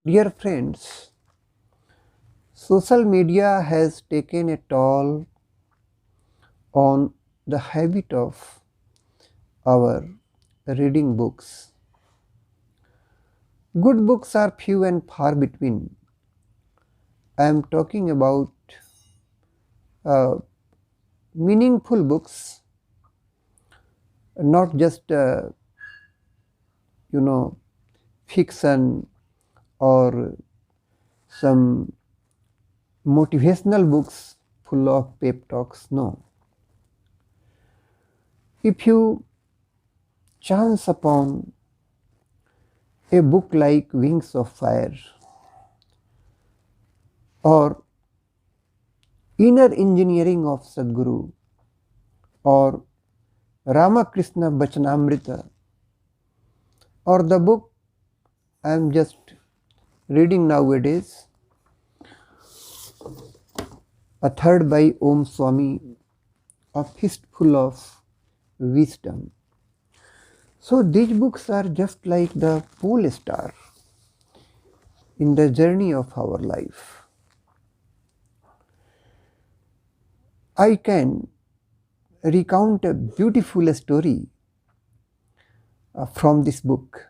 Dear friends, social media has taken a toll on the habit of our reading books. Good books are few and far between. I am talking about uh, meaningful books, not just you know fiction or some motivational books full of pep talks. No. If you chance upon a book like Wings of Fire or Inner Engineering of Sadhguru or Ramakrishna Bachanamrita or the book I am just reading nowadays, a third by Om Swami, a fistful of wisdom. So these books are just like the pole star in the journey of our life. I can recount a beautiful story from this book.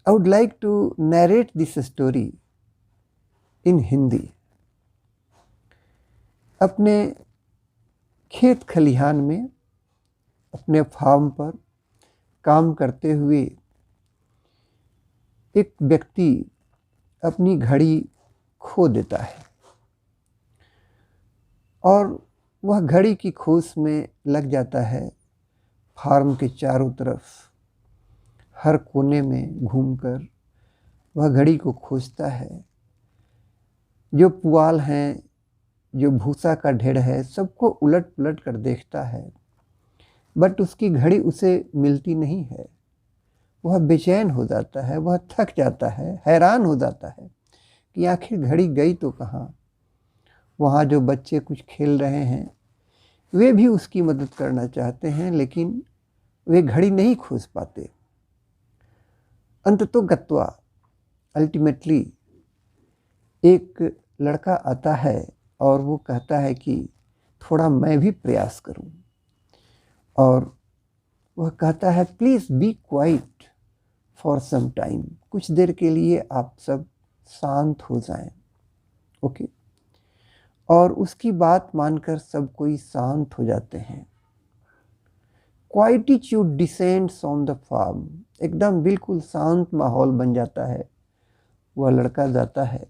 I would like to narrate this story in Hindi. अपने खेत खलिहान में अपने farm पर काम करते हुए एक व्यक्ति अपनी घड़ी खो देता है और वह घड़ी की खोज में लग जाता है। फार्म के चारों तरफ हर कोने में घूमकर वह घड़ी को खोजता है। जो पुआल हैं, जो भूसा का ढेर है, सबको उलट पुलट कर देखता है, बट उसकी घड़ी उसे मिलती नहीं है। वह बेचैन हो जाता है, वह थक जाता है, हैरान हो जाता है कि आखिर घड़ी गई तो कहाँ। वहाँ जो बच्चे कुछ खेल रहे हैं वे भी उसकी मदद करना चाहते हैं, लेकिन वे घड़ी नहीं खोज पाते। अंततोगत्वा अल्टीमेटली एक लड़का आता है और वो कहता है कि थोड़ा मैं भी प्रयास करूं, और वह कहता है please be quiet for some time, कुछ देर के लिए आप सब शांत हो जाएं। ओके। और उसकी बात मानकर सब कोई शांत हो जाते हैं। क्वाइटिट्यूड डिसेंड्स ऑन द फार्म, एकदम बिल्कुल शांत माहौल बन जाता है। वह लड़का जाता है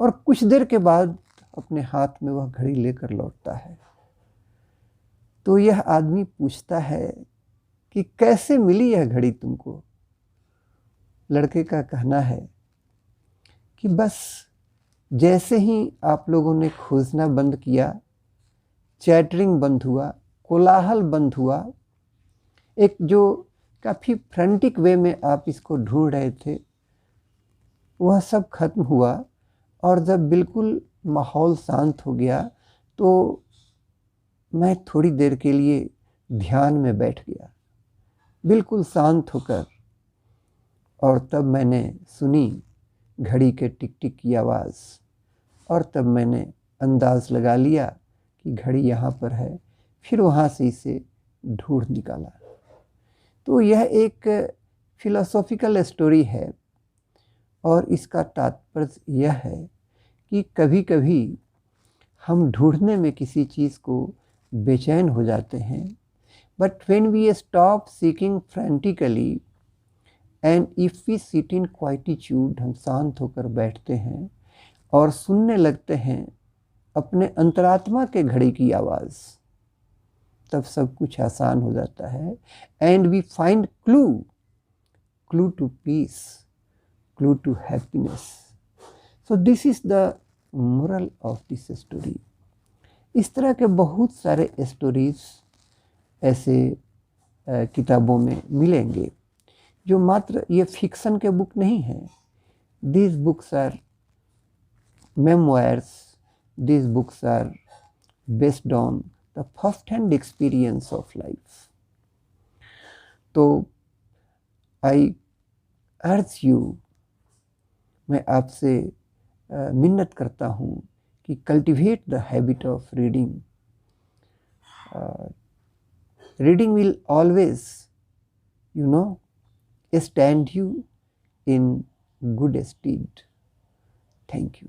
और कुछ देर के बाद अपने हाथ में वह घड़ी लेकर लौटता है। तो यह आदमी पूछता है कि कैसे मिली यह घड़ी तुमको। लड़के का कहना है कि बस जैसे ही आप लोगों ने खोजना बंद किया, चैटरिंग बंद हुआ, कोलाहल बंद हुआ, एक जो काफ़ी फ्रेंटिक वे में आप इसको ढूंढ रहे थे, वह सब खत्म हुआ। और जब बिल्कुल माहौल शांत हो गया तो मैं थोड़ी देर के लिए ध्यान में बैठ गया, बिल्कुल शांत होकर। और तब मैंने सुनी घड़ी के टिक टिक की आवाज़, और तब मैंने अंदाज लगा लिया कि घड़ी यहाँ पर है। फिर वहाँ से इसे ढूंढ निकाला। तो यह एक फिलोसॉफिकल स्टोरी है और इसका तात्पर्य यह है कि कभी कभी हम ढूंढने में किसी चीज़ को बेचैन हो जाते हैं, but when we stop seeking frantically and if we sit in quietude, हम शांत होकर बैठते हैं और सुनने लगते हैं अपने अंतरात्मा के घड़ी की आवाज़, तब सब कुछ आसान हो जाता है। And we find clue to peace, clue to happiness. So this is the moral of this story. इस तरह के बहुत सारे स्टोरीज ऐसे किताबों में मिलेंगे जो मात्र ये फिक्शन के बुक नहीं हैं। These books are memoirs, these books are based on the first hand experience of life. So I urge you, मैं आपसे मिन्नत करता हूँ कि cultivate the habit of reading. Reading will always stand you in good stead. Thank you.